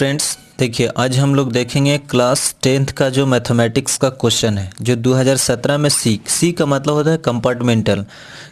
Friends देखिए, आज हम लोग देखेंगे क्लास 10th का जो मैथमेटिक्स का क्वेश्चन है जो 2017 में सी का मतलब होता है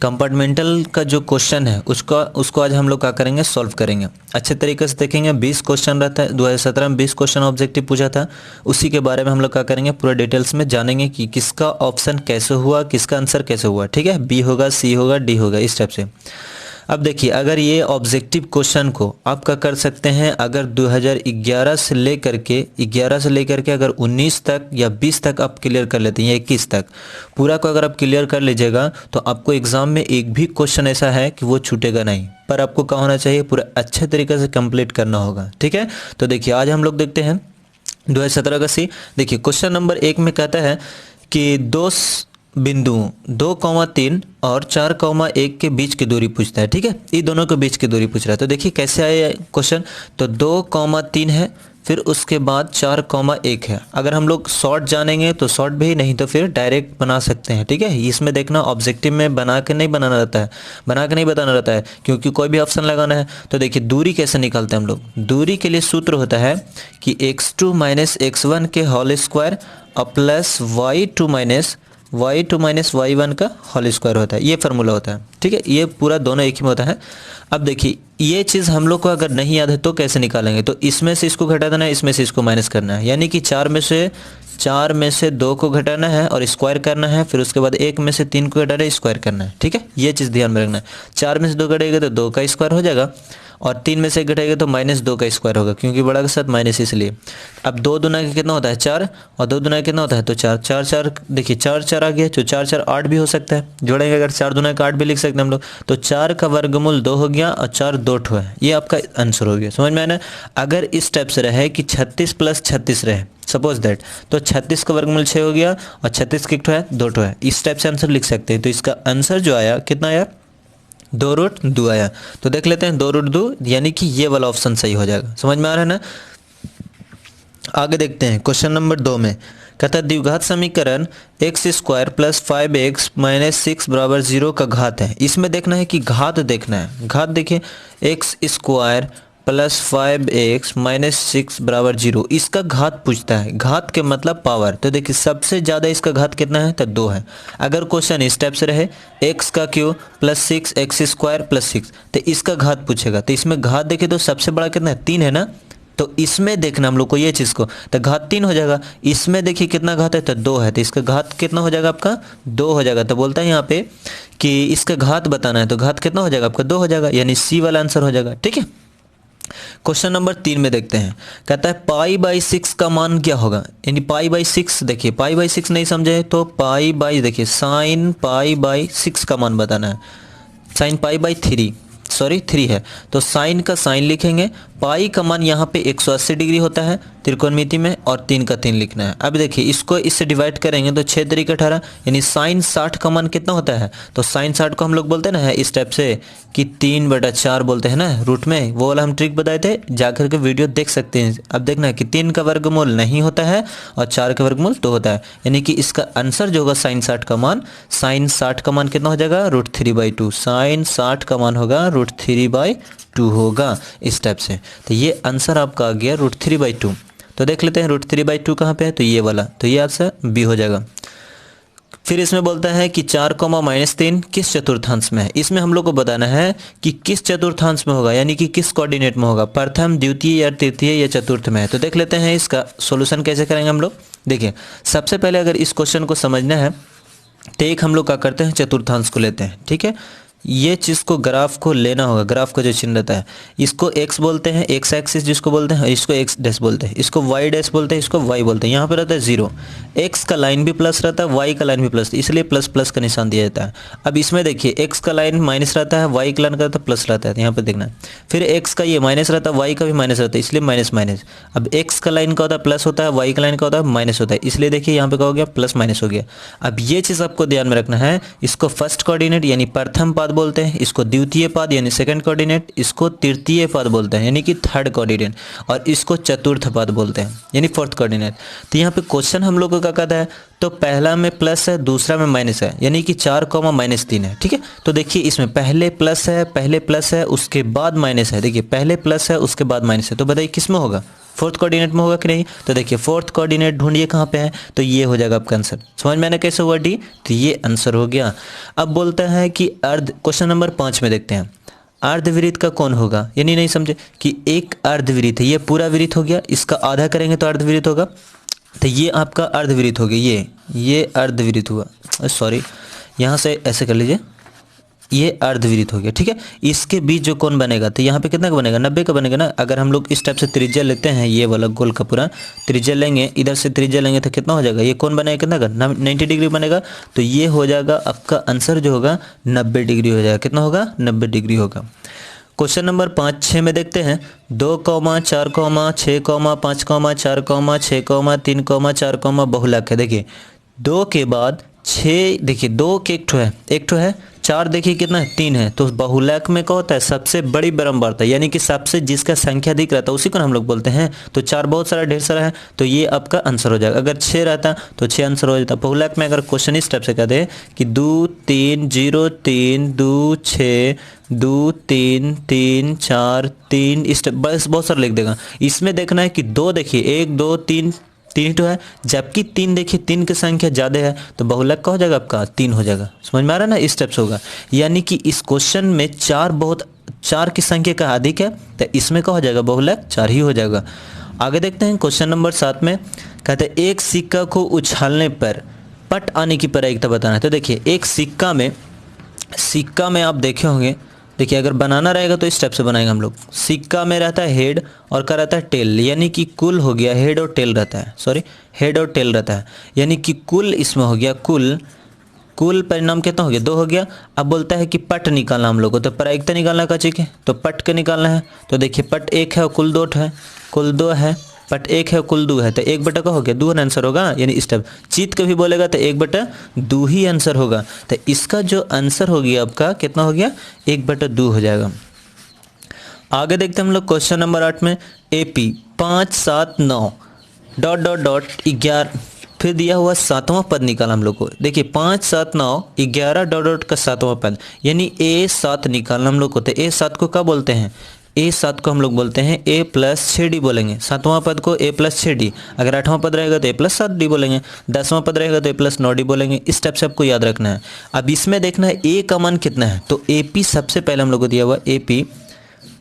कंपार्टमेंटल का जो क्वेश्चन है उसको आज हम लोग क्या करेंगे, सॉल्व करेंगे। अच्छे तरीके से देखेंगे। 20 क्वेश्चन रहता है, 2017 में 20 क्वेश्चन ऑब्जेक्टिव पूछा था, उसी के बारे में हम लोग क्या करेंगे, पूरा डिटेल्स में जानेंगे कि किसका ऑप्शन कैसे हुआ, किसका आंसर कैसे हुआ। ठीक है, बी होगा, सी होगा, डी होगा, इस टाइप से। अब देखिए, अगर ये ऑब्जेक्टिव क्वेश्चन को आप क्या कर सकते हैं, अगर 2011 से लेकर के अगर 19 तक या 20 तक आप क्लियर कर लेते हैं या 21 तक पूरा को अगर आप क्लियर कर लीजिएगा तो आपको एग्जाम में एक भी क्वेश्चन ऐसा है कि वो छूटेगा नहीं। पर आपको क्या होना चाहिए, पूरा अच्छे तरीके से कंप्लीट करना होगा। ठीक है, तो देखिए आज हम लोग देखते हैं 2017 का सी। देखिए क्वेश्चन नंबर 1 में कहता है कि दो बिंदुओं 2,3 और 4,1 के बीच की दूरी पूछता है। ठीक है, ये दोनों के बीच की दूरी पूछ रहा है। तो देखिए कैसे आया क्वेश्चन, तो 2,3 है, फिर उसके बाद 4,1 है। अगर हम लोग शॉर्ट जानेंगे तो शॉर्ट भी, नहीं तो फिर डायरेक्ट बना सकते हैं। ठीक है, इसमें देखना ऑब्जेक्टिव में बना के नहीं बताना रहता है क्योंकि कोई भी ऑप्शन लगाना है। तो देखिए दूरी कैसे निकालते हैं हम लोग। दूरी के लिए सूत्र होता है कि x2 माइनस x1 के होल स्क्वायर और प्लस y2 माइनस y1 का होल स्क्वायर होता है। ये फार्मूला होता है। ठीक है, ये पूरा दोनों एक ही में होता है। अब देखिए ये चीज़ हम लोग को अगर नहीं याद है तो कैसे निकालेंगे, तो इसमें से इसको घटा देना है, इसमें से इसको माइनस करना है, यानी कि 4 में से 2 को घटाना है और स्क्वायर करना है, फिर उसके बाद 1 में से 3 को घटाना है, स्क्वायर करना है। ठीक है, ये चीज़ ध्यान में रखना है। 4 में से 2 घटेगा तो 2 का स्क्वायर हो जाएगा और 3 में से 1 घटेगा तो -2 का स्क्वायर होगा, क्योंकि बड़ा के साथ माइनस, इसलिए। अब 2 दूना का कितना होता है 4 और 2 दूना का कितना होता है तो 4 4 4 देखिए 4 4 आ गया, तो 4 4 8 भी हो सकता है। जोड़ेंगे अगर 4 दूना का 8 भी लिख सकते हैं हम लोग। तो 4 का वर्गमूल 2 हो गया और 4 2 ठो है। ये आपका आंसर हो गया। समझ में आना। अगर इस टाइप से रहे कि 36 + 36 रहे, सपोज दैट, तो 36 का वर्गमूल 6 हो गया और 36 कितना है 2 ठो है। इस टाइप से आंसर लिख सकते हैं। तो इसका आंसर जो आया कितना आया, 2√2 आया। तो देख लेते हैं 2√2, यानी कि ये वाला ऑप्शन सही हो जाएगा। समझ में आ रहा है ना। आगे देखते हैं क्वेश्चन नंबर 2 में कहता है द्विघात समीकरण x² + 5x - 6 = 0 का घात है। इसमें देखना है कि घात देखना है। घात देखिए, x² + 5x - 6 = 0, इसका घात पूछता है। घात के मतलब पावर। तो देखिए सबसे ज़्यादा इसका घात कितना है तो 2 है। अगर क्वेश्चन इस टाइप से रहे x³ + 6 x² + 6, तो इसका घात पूछेगा। तो इसमें घात देखिए तो सबसे बड़ा कितना है 3 है ना, तो इसमें देखना हम लोग को ये चीज़ को, तो घात 3 हो जाएगा। इसमें देखिए कितना घात है तो 2 है, तो इसका घात कितना हो जाएगा आपका 2 हो जाएगा। तो बोलता है यहाँ पे कि इसका घात बताना है, तो घात कितना हो जाएगा आपका 2 हो जाएगा, यानी सी वाला आंसर हो जाएगा। ठीक है, क्वेश्चन नंबर 3 में देखते हैं। कहता है π/6 का मान क्या होगा, यानी π/6। देखिए π/6 नहीं समझे तो देखिए sin π/6 का मान बताना है। sin π/3 3 है, तो साइन का साइन लिखेंगे। पाई का मान यहाँ पे 180 डिग्री होता है त्रिकोणमिति में, और 3 का 3 लिखना है। अब देखिए इसको इससे डिवाइड करेंगे तो 6 3 18, यानी साइन 60 का मान कितना होता है, तो साइन 60 को हम लोग बोलते हैं ना इस टाइप से कि 3/4 बोलते हैं ना रूट में। वो वाला हम ट्रिक बताए थे, जाकर के वीडियो देख सकते हैं। अब देखना है कि 3 का वर्गमूल नहीं होता है और 4 का वर्गमूल 2 होता है, यानी कि इसका आंसर जो होगा साइन 60 का मान कितना हो जाएगा √3/2। साइन 60 का मान होगा √3/2 होगा, इस टाइप से। तो ये आंसर आपका आ गया √3/2। तो देख लेते हैं √3/2 कहाँ पे है, तो ये वाला, तो ये आंसर बी हो जाएगा। फिर इसमें बोलता है कि 4, -3 किस चतुर्थांश में है। इसमें हम लोग को बताना है कि किस चतुर्थांश में होगा, यानी कि किस कोऑर्डिनेट में होगा, प्रथम, द्वितीय या तृतीय या चतुर्थ में है। तो देख लेते हैं इसका सॉल्यूशन कैसे करेंगे हम लोग। देखिए सबसे पहले अगर इस क्वेश्चन को समझना है तो एक हम लोग क्या करते हैं, चतुर्थांश को लेते हैं। ठीक है, ये चीज़ को ग्राफ को लेना होगा। ग्राफ का जो चिन्ह रहता है इसको x बोलते हैं, x एक्सिस जिसको बोलते हैं, इसको x डैश बोलते हैं, इसको y डैश बोलते हैं, इसको y बोलते हैं। यहाँ पे रहता है 0, x का लाइन भी प्लस रहता है, y का लाइन भी प्लस, इसलिए प्लस प्लस का निशान दिया जाता है। अब इसमें देखिए x का लाइन माइनस रहता है, y का लाइन का प्लस रहता है, यहाँ पे देखना। फिर x का ये माइनस रहता है, y का भी माइनस रहता है, इसलिए माइनस माइनस। अब x का लाइन का होता है प्लस होता है, y का लाइन का होता है माइनस होता है, इसलिए देखिए यहाँ पे क्या हो गया प्लस माइनस हो गया। अब ये चीज़ आपको ध्यान में रखना है। इसको फर्स्ट कोऑर्डिनेट यानी प्रथम पद बोलते हैं, इसको द्वितीय पद यानी सेकंड कोऑर्डिनेट, इसको तृतीय पद बोलते हैं यानी कि थर्ड कोऑर्डिनेट, और इसको चतुर्थ पद बोलते हैं यानी फोर्थ कोऑर्डिनेट। तो यहाँ पे क्वेश्चन हम लोग को क्या कहता है, तो पहला में प्लस है, दूसरा में माइनस है, यानी कि 4, -3 है। ठीक है, तो देखिए इसमें पहले प्लस है, उसके बाद माइनस है। देखिए पहले प्लस है उसके बाद माइनस है, तो बताइए किस में होगा, फोर्थ कोऑर्डिनेट में होगा कि नहीं, तो देखिए फोर्थ कोऑर्डिनेट ढूंढिए कहाँ पे है, तो ये हो जाएगा आपका आंसर। समझ में आना कैसे हुआ डी, तो ये आंसर हो गया। अब बोलता है कि क्वेश्चन नंबर 5 में देखते हैं, अर्धवृत्त का कौन होगा, यानी नहीं समझे कि एक अर्धवृत्त है, ये पूरा वृत्त हो गया, इसका आधा करेंगे तो अर्धवृत्त होगा, तो ये आपका अर्धवृत्त हो गया, ये अर्धवृत्त हुआ, सॉरी यहाँ से ऐसे कर लीजिए, ये अर्धवृत्त हो गया। ठीक है, इसके बीच जो कोण बनेगा तो यहाँ पे कितना का बनेगा, 90 का बनेगा ना। अगर हम लोग इस टाइप से त्रिज्या लेते हैं, ये वाला गोल का पूरा त्रिज्या लेंगे, इधर से त्रिज्या लेंगे तो कितना हो जाएगा, ये कोण बनेगा कितना का, 90 डिग्री बनेगा। तो ये हो जाएगा आपका आंसर जो होगा 90 डिग्री हो जाएगा। कितना होगा, 90 डिग्री होगा। क्वेश्चन नंबर 5, 6 में देखते हैं, 2, 4, 6, 5, 4, 6, 3, 4 बहुलक है। देखिए 2 के बाद 6, देखिए 2 के एक ठो है, 4 देखिए कितना है, 3 है, तो बहुलक में क्या होता है, सबसे बड़ी बारंबारता, यानी कि सबसे जिसका संख्या अधिक रहता है उसी को हम लोग बोलते हैं। तो 4 बहुत सारा ढेर सारा है, तो ये आपका आंसर हो जाएगा। अगर 6 रहता तो 6 आंसर हो जाता। बहुलक में अगर क्वेश्चन इस टाइप से कहते हैं कि 2, 3, 0, 3, 2, 6, 2, 3, 3, 4, 3, इस टाइप बस बहुत सारा लिख देगा। इसमें देखना है कि 2 देखिए 1, 2, 3 तो है, जबकि 3 देखिए 3 की संख्या ज़्यादा है, तो बहुलक का हो जाएगा आपका 3 हो जाएगा। समझ में आ रहा है ना, इस टाइप से होगा। यानी कि इस क्वेश्चन में 4 की संख्या का अधिक है, तो इसमें क्या हो जाएगा, बहुलक 4 ही हो जाएगा। आगे देखते हैं क्वेश्चन नंबर 7 में, कहते हैं एक सिक्का को उछालने पर पट आने की प्रायिकता बताना है। तो देखिए एक सिक्का में आप देखे होंगे, देखिए अगर बनाना रहेगा तो इस टाइप से बनाएंगे हम लोग। सिक्का में रहता है हेड और क्या रहता है, टेल, यानी कि कुल हो गया हेड और टेल रहता है, हेड और टेल रहता है, यानी कि कुल इसमें हो गया, कुल परिणाम कितना हो गया, 2 हो गया। अब बोलता है कि पट निकालना हम लोग को, तो प्रायिकता निकालना का चाहिए, तो पट का निकालना है। तो देखिए पट 1 है और कुल 2 है, पट 1 है कुल 2 है, तो 1/2 का हो गया, 2 आंसर होगा। यानी इस टाइप चित कभी बोलेगा तो 1/2 ही आंसर होगा। तो इसका जो आंसर हो गया आपका कितना हो गया, 1/2 हो जाएगा। आगे देखते हैं हम लोग क्वेश्चन नंबर 8 में, AP 5, 7, 9 ... 11, फिर दिया हुआ 7वां पद निकाला हम लोग को। देखिए 5, 7, 9, 11 ... का 7वां पद, यानी A7 निकालना हम लोग को। तो A7 को क्या बोलते हैं, A7 को हम लोग बोलते हैं A + 6D बोलेंगे। 7वां पद को A + 6D, अगर 8वां पद रहेगा तो A + 7D बोलेंगे, 10वां पद रहेगा तो A + 9D बोलेंगे। इस टाइप से आपको याद रखना है। अब इसमें देखना है A का मान कितना है, तो AP सबसे पहले हम लोग को दिया हुआ, AP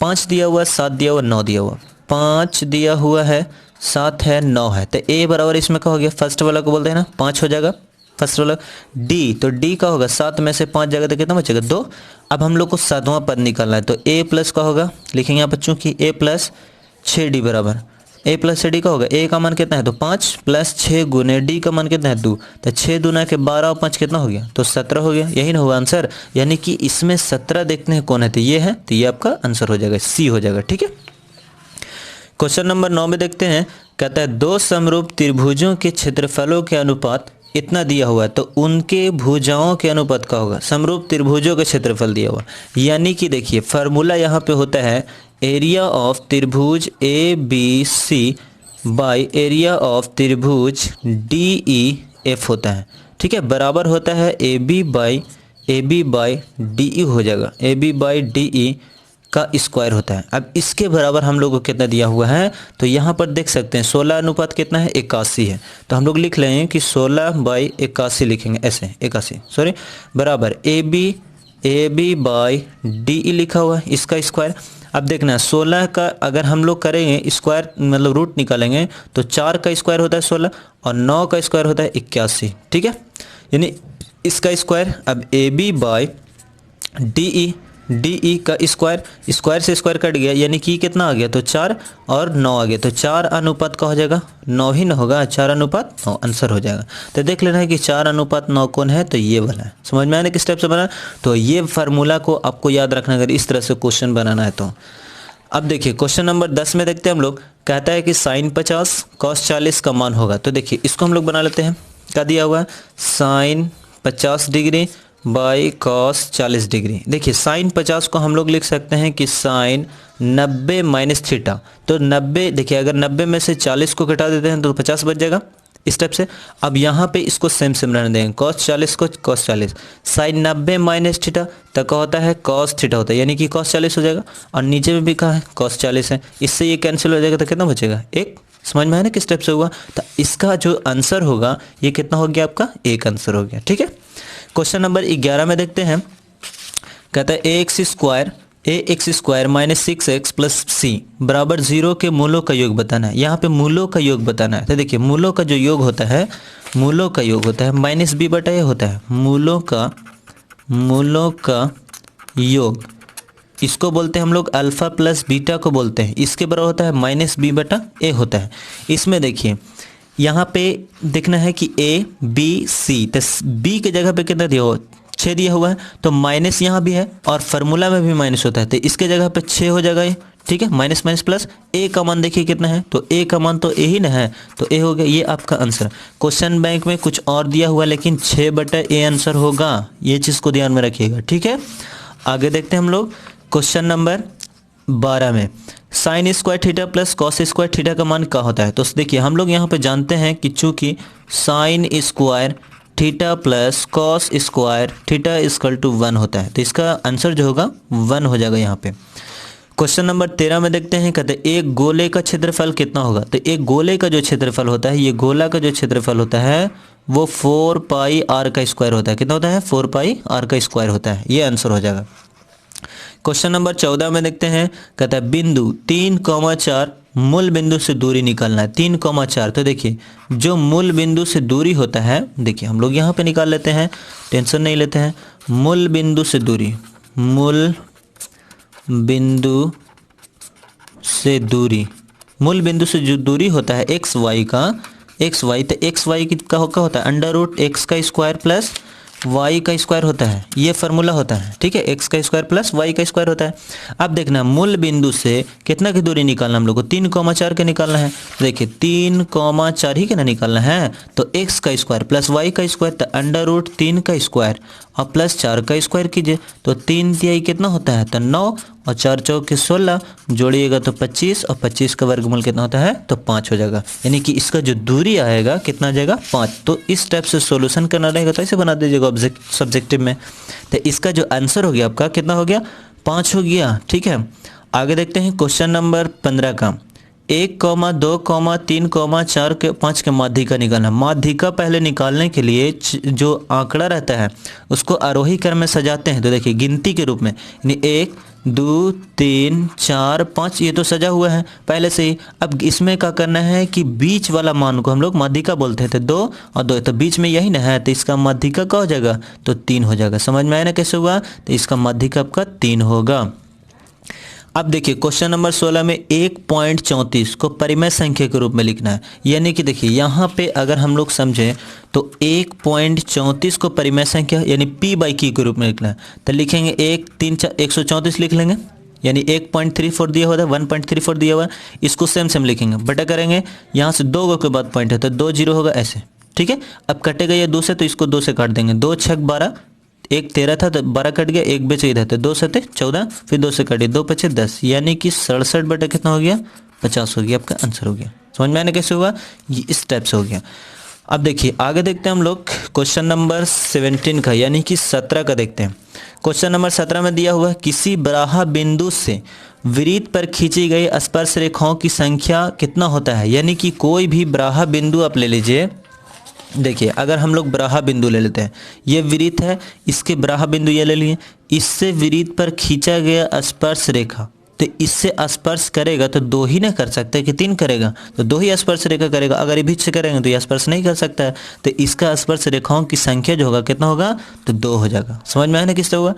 5 दिया हुआ, 7 दिया हुआ, 9 दिया हुआ। 5 दिया हुआ है, 7 है, 9 है, तो A बराबर इसमें क्या हो गया, फर्स्ट वाला को बोलते हैं ना, 5 हो जाएगा फर्स्ट वाला। D, तो D का होगा 7 में से 5 जाएगा तो कितना बचेगा, 2। अब हम लोग को 7वां पद निकालना है, तो A प्लस का होगा, लिखेंगे यहाँ बच्चों की A + 6D बराबर, A + 6D का होगा। A का मान कितना है, तो 5 + 6 गुने D का मान कितना है, 2, तो 6 दूना के 12 और 5 कितना हो गया, तो 17 हो गया। यही ना हुआ आंसर, यानी कि इसमें 17 देखते हैं कौन है, तो ये है, तो ये आपका आंसर हो जाएगा, C हो जाएगा। ठीक है, क्वेश्चन नंबर 9 में देखते हैं, कहता है 2 समरूप त्रिभुजों के क्षेत्रफलों के अनुपात इतना दिया हुआ है, तो उनके भुजाओं के अनुपात का होगा। समरूप त्रिभुजों का क्षेत्रफल दिया हुआ, यानी कि देखिए फार्मूला यहाँ पे होता है एरिया ऑफ त्रिभुज ABC बाय एरिया ऑफ त्रिभुज DEF होता है। ठीक है, बराबर होता है AB बाय DE हो जाएगा, AB बाय DE का स्क्वायर होता है। अब इसके बराबर हम लोग को कितना दिया हुआ है, तो यहाँ पर देख सकते हैं 16 अनुपात कितना है, 81 है। तो हम लोग लिख लेंगे कि 16/81 लिखेंगे, ऐसे 81 बराबर AB बाय DE लिखा हुआ है, इसका स्क्वायर। अब देखना 16 का अगर हम लोग करेंगे स्क्वायर, मतलब रूट निकालेंगे, तो 4 का स्क्वायर होता है 16 और 9 का स्क्वायर होता है 81। ठीक है, यानी इसका स्क्वायर। अब AB बाय DE का स्क्वायर से स्क्वायर कट गया, यानी कि कितना आ गया, तो 4 और 9 आ गया, तो 4 अनुपात का हो जाएगा 9 ही ना होगा, 4 अनुपात 9 आंसर हो जाएगा। तो देख लेना है कि 4 अनुपात 9 कौन है, तो ये वाला है। समझ में आने किस टाइप से बना, तो ये फार्मूला को आपको याद रखना अगर इस तरह से क्वेश्चन बनाना है तो। अब देखिए क्वेश्चन नंबर 10 में देखते हैं हम लोग, कहता है कि sin 50 cos 40 का मान होगा। तो देखिए इसको हम लोग बना लेते हैं, क्या दिया हुआ है, sin 50 degree by cos 40 degree. देखिए sin 50 को हम लोग लिख सकते हैं कि sin 90 - थीटा। तो 90, देखिए अगर 90 में से 40 को घटा देते हैं तो 50 बच जाएगा, इस टाइप से। अब यहाँ पे इसको सेम सेम रहने देंगे, cos 40 को cos 40, साइन 90 माइनस थीटा तो क्या होता है cos थीटा होता है, यानी कि cos 40 हो जाएगा। और नीचे में भी कहा है cos 40 है, इससे ये कैंसिल हो जाएगा तो कितना बचेगा 1। समझ में आया ना किस टाइप से हुआ। तो इसका जो आंसर होगा ये कितना हो गया आपका 1 आंसर हो गया। ठीक है, क्वेश्चन नंबर 11 में देखते हैं। कहता है ax square minus 6x plus C बराबर 0 के मूलों का योग बताना है। यहाँ पे मूलों का योग बताना है। तो देखिए मूलों का जो योग होता है, मूलों का योग होता है माइनस बी बटा ए होता है। मूलों का योग इसको बोलते हैं हम लोग अल्फा प्लस बीटा को बोलते हैं, इसके बराबर होता है माइनस बी बटा ए होता है। इसमें देखिए यहाँ पे देखना है कि ए बी सी, तो बी के जगह पे कितना दिया हो 6 दिया हुआ है, तो माइनस यहाँ भी है और फार्मूला में भी माइनस होता है, तो इसके जगह पे 6 हो जाएगा ये। ठीक है, माइनस माइनस प्लस, ए का मान देखिए कितना है, तो ए का मान तो ए ही ना है, तो ए हो गया, ये आपका आंसर। क्वेश्चन बैंक में कुछ और दिया हुआ लेकिन 6 बटा ए आंसर होगा, ये चीज़ को ध्यान में रखिएगा। ठीक है, आगे देखते हैं हम लोग क्वेश्चन नंबर 12 में। Sign square theta plus cos square theta का मान क्या होता है। तो देखिए हम लोग यहाँ पे जानते हैं कि चूंकि sine square theta plus cos square theta equal to 1 होता है, तो इसका आंसर जो होगा 1 हो जाएगा यहाँ पे। क्वेश्चन नंबर 13 में देखते हैं। कहते हैं एक गोले का क्षेत्रफल कितना होगा। तो एक गोले का जो क्षेत्रफल होता है, ये गोला का जो क्षेत्रफल होता है वो 4 पाई आर का स्क्वायर होता है। कितना होता है 4 पाई आर का स्क्वायर होता है, ये आंसर हो जाएगा। क्वेश्चन नंबर 14 में देखते हैं। कहता है बिंदु 3,4 मूल बिंदु से दूरी निकालना है। 3,4, तो देखिए जो मूल बिंदु से दूरी होता है, देखिए हम लोग यहाँ पे निकाल लेते हैं, टेंशन नहीं लेते हैं। मूल बिंदु से दूरी, मूल बिंदु से दूरी, मूल बिंदु से जो दूरी होता है एक्स वाई का, एक्स वाई, तो एक्स वाई का होता है अंडर रूट एक्स का स्क्वायर प्लस वाई का स्क्वायर होता है, ये फार्मूला होता है। ठीक है, एक्स का स्क्वायर प्लस वाई का स्क्वायर होता है। अब देखना मूल बिंदु से कितना की दूरी निकालना हम लोग को, 3,4 के निकालना है। देखिए 3,4 ही के ना निकालना है, तो एक्स का स्क्वायर प्लस वाई का स्क्वायर, तो अंडर रूट 3 का स्क्वायर और प्लस 4 का स्क्वायर कीजिए, तो 3 तिहाई कितना होता है, तो 9 और 4 चौके 16, जोड़िएगा तो 25 और 25 का वर्गमूल कितना होता है, तो 5 हो जाएगा। यानी कि इसका जो दूरी आएगा कितना आ जाएगा 5। तो इस टाइप से सॉल्यूशन करना रहेगा तो ऐसे बना दीजिएगा सब्जेक्टिव में। तो इसका जो आंसर हो गया आपका कितना हो गया 5 हो गया। ठीक है, आगे देखते हैं क्वेश्चन नंबर 15 का। 1, 2, 3, 4 के 5 के माध्यिका निकालना। माध्यिका पहले निकालने के लिए जो आंकड़ा रहता है उसको आरोही क्रम में सजाते हैं। तो देखिए गिनती के रूप में, यानी 1, 2, 3, 4, 5 ये तो सजा हुआ है पहले से ही। अब इसमें क्या करना है कि बीच वाला मान को हम लोग माध्यिका बोलते हैं, तो 2 और 2, तो बीच में यही ना है, तो इसका माध्यिका क्या हो जाएगा, तो 3 हो जाएगा। समझ में आया ना कैसे हुआ, तो इसका माध्यिका आपका 3 होगा। अब देखिए क्वेश्चन नंबर 16 में 1.34 को परिमेय संख्या के रूप में लिखना है। यानी कि देखिए यहाँ पे अगर हम लोग समझें तो 1.34 को परिमेय संख्या यानी p/q के रूप में लिखना है, तो लिखेंगे 1, 3, 4 134 लिख लेंगे, यानी 1.34 दिया हुआ है, 1.34 दिया हुआ है, इसको सेम सेम लिखेंगे, बटा करेंगे, यहाँ से 2 के बाद पॉइंट है तो 2 0 होगा ऐसे। ठीक है, अब कटेगा ये 2 से, तो इसको 2 से काट देंगे, 2 6 12, 1 13 था तो 12 कट गया, 1 बचे इधर, तो 2 7 14, फिर 2 से कटे 2 5 10, यानी कि 67 बटा कितना हो गया 50 हो गया, आपका आंसर हो गया। समझ में आने कैसे हुआ, ये इस टाइप से हो गया। अब देखिए आगे देखते हैं हम लोग क्वेश्चन नंबर 17 का, यानी कि 17 का देखते हैं। क्वेश्चन नंबर 17 में दिया हुआ है किसी बराहा बिंदु से वृत्त पर खींची गई स्पर्श रेखाओं की संख्या कितना होता है। यानी कि कोई भी बराहा बिंदु आप ले लीजिए, देखिए अगर हम लोग बराहा बिंदु ले लेते हैं, ये वृत्त है, इसके बराहा बिंदु ये ले लिए, इससे वृत्त पर खींचा गया स्पर्श रेखा, तो इससे स्पर्श करेगा तो 2 ही ना कर सकते कि 3 करेगा, तो 2 ही स्पर्श रेखा करेगा। अगर ये बीच से करेंगे तो ये स्पर्श नहीं कर सकता है, तो इसका स्पर्श रेखाओं की संख्या जो होगा कितना होगा, तो 2 हो जाएगा। समझ में आया ना किससे हुआ।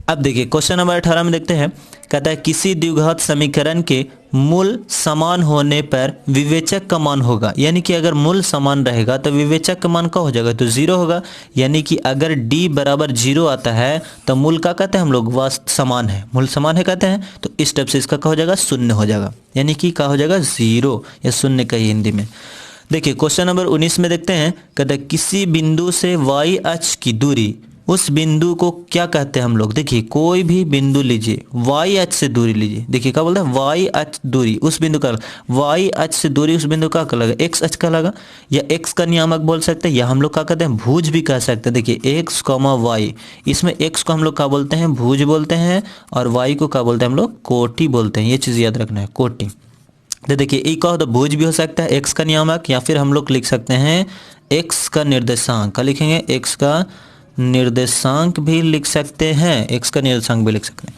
अब देखिए क्वेश्चन नंबर 18 में देखते हैं। कहता है किसी द्विघात समीकरण के मूल समान होने पर विवेचक का मान होगा। यानी कि अगर मूल समान रहेगा तो विवेचक का मान क्या हो जाएगा, तो 0 होगा। यानी कि अगर d बराबर 0 आता है तो मूल का कहते हैं हम लोग वास्तव समान है, मूल समान है कहते हैं, तो इस टाइप से इसका क्या हो जाएगा, 0 हो जाएगा। यानी कि क्या हो जाएगा 0 या 0 कही हिंदी में। देखिए क्वेश्चन नंबर 19 में देखते हैं। कहता है किसी बिंदु से y अक्ष की दूरी उस बिंदु को क्या कहते हैं हम लोग? देखिए कोई भी बिंदु लीजिए, वाई अक्ष से दूरी लीजिए। देखिए क्या बोलते हैं? वाई अक्ष दूरी उस बिंदु का, वाई अक्ष से दूरी उस बिंदु का क्या लगा? एक्स अक्ष का लगा, या एक्स का नियामक बोल सकते हैं, या हम लोग क्या कहते हैं? भुज भी कह सकते हैं। देखिए एक्स कॉमा वाई, इसमें एक्स को हम लोग क्या बोलते हैं? भुज बोलते हैं, और वाई को क्या बोलते हैं हम लोग? कोटि बोलते हैं। ये चीज़ याद रखना है, कोटि। तो देखिए एक कहो तो भुज भी हो सकता है, एक्स का नियामक, या फिर हम लोग लिख सकते हैं एक्स का निर्देशांक। क्या लिखेंगे? एक्स का निर्देशांक भी लिख सकते हैं, एक्स का निर्देशांक भी लिख सकते हैं।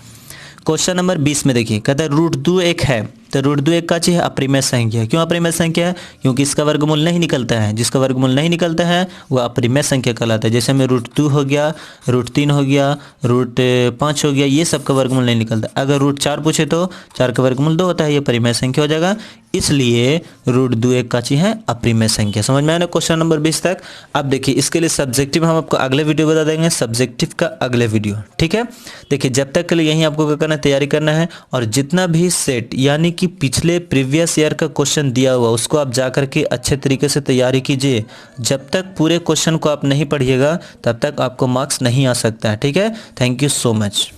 क्वेश्चन नंबर 20 में देखिए कहता है √2 एक है, तो √2 एक का चीज है अपरिमेय संख्या। क्यों अपरिमेय संख्या है? क्योंकि इसका वर्गमूल नहीं निकलता है, जिसका वर्गमूल नहीं निकलता है वह अपरिमेय संख्या कहलाता है। जैसे में √2 हो गया, √3 हो गया, √5 हो गया, ये सब का वर्गमूल नहीं निकलता। अगर √4 पूछे तो 4 का वर्गमूल 2 होता है, ये परिमेय संख्या हो जाएगा, इसलिए √2 एक का चीज है अपरिमेय संख्या। समझ में आया ना क्वेश्चन नंबर 20 तक? अब देखिए इसके लिए सब्जेक्टिव हम आपको अगले वीडियो बता देंगे, सब्जेक्टिव का अगले वीडियो, ठीक है। देखिए जब तक के लिए यही आपको क्या करना है? तैयारी करना है, और जितना भी सेट यानी कि पिछले प्रीवियस ईयर का क्वेश्चन दिया हुआ उसको आप जा करके अच्छे तरीके से तैयारी कीजिए। जब तक पूरे क्वेश्चन को आप नहीं पढ़िएगा तब तक आपको मार्क्स नहीं आ सकता है, ठीक है। Thank you so much.